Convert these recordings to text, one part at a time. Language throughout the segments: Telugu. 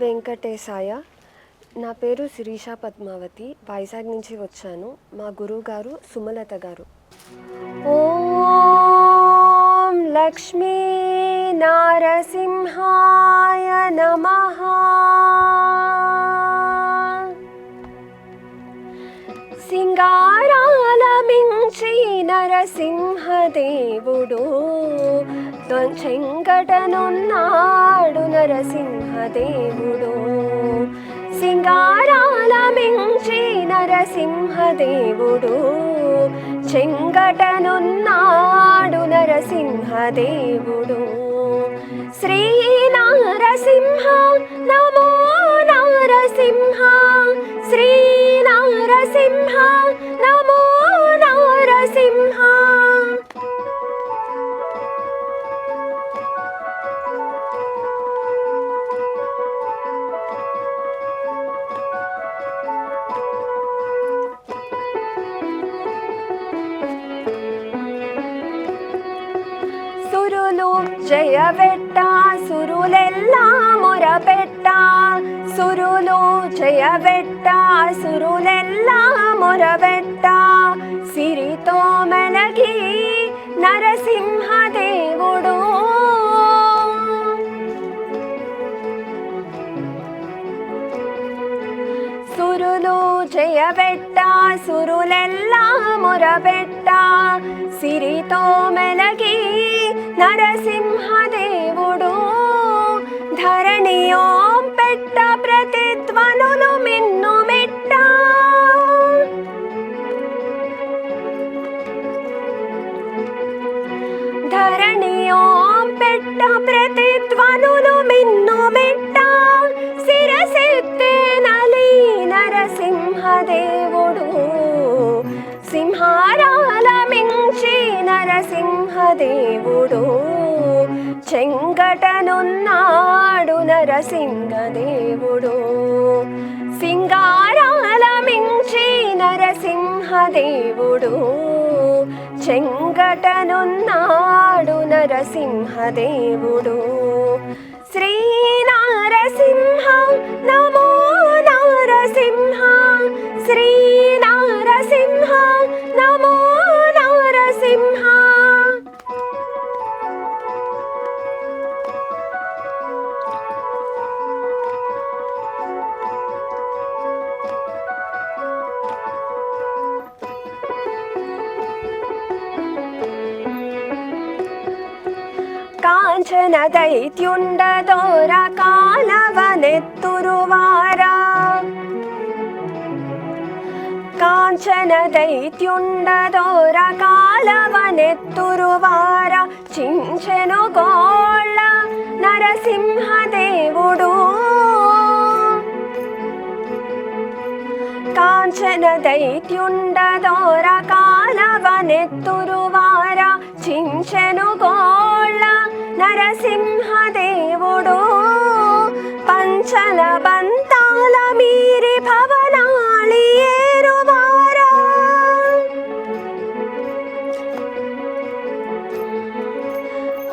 వెంకటేశాయ. నా పేరు శిరీష పద్మావతి. వైజాగ్ నుంచి వచ్చాను. మా గురువు గారు సుమలత గారు. ఓం లక్ష్మీ నారసింహాయ నమః. సింగారాల మించి నరసింహదేవుడు చెంగటనున్నాడు నరసింహదేవుడు. సింగారాల మించి నరసింహదేవుడు చెంగటనున్నాడు నరసింహదేవుడు. శ్రీ నారసింహ నమో నారసింహ, శ్రీ నారసింహ నమో నారసింహ. సురులు జయవెట్ట సురులెల్లా మొరపెట్ట, సురులు జయవెట్ట సురులెల్లా మొరపెట్ట. సిరితో మెలగి నరసింహదేవుడు సురులు జయవెట్ట సురులెల్లా మొరపెట్ట. సిరితో మెలగి నరసింహదేవుడు ధరణియోం పెట్ట ప్రతిధ్వనులు మిన్నుమిట్ట. ధరణియోం పెట్ట ప్రతిధ్వనులు మిన్నుమిట్ట. శిరసెత్తెనలి నరసింహదేవుడు సింహారాల మించి నరసింహదేవుడు చెంగటనున్నాడు నరసింహదేవుడు. సింగారాల మించి నరసింహదేవుడు చెంగటనున్నాడు నరసింహదేవుడు. శ్రీ నారసింహ నమో నారసింహ, శ్రీ నారసింహ నమో నారసింహ. కాంచన దైత్యుండదోర కాలవనెత్తురువార, కాంచన దైత్యుండదోర కాలవనెత్తురువార. చించెను గోళ్ళ నరసింహదేవుడు, కాంచన దైత్యుండదోర కాలవనెత్తురువార. చించెను గోళ్ళ నరసింహదేవుడు పంచల బంతాల మీరి భవనాళి ఏరువార.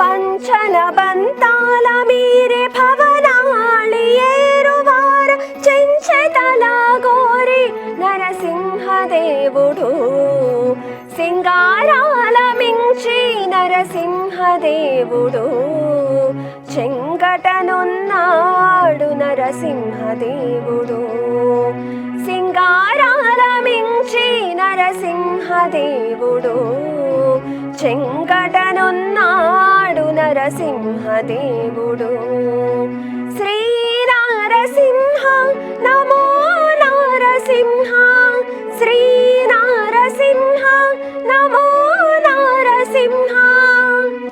పంచల బంతాల మీరి భవనాళి ఏరువార. చెంచెతల గోరి నరసింహదేవుడు సింగారాల మించి నరసింహదేవుడు చెంగటనున్నాడు నరసింహదేవుడు. సింగారాల మించి నరసింహదేవుడు చెంగటనున్నాడు నరసింహదేవుడు.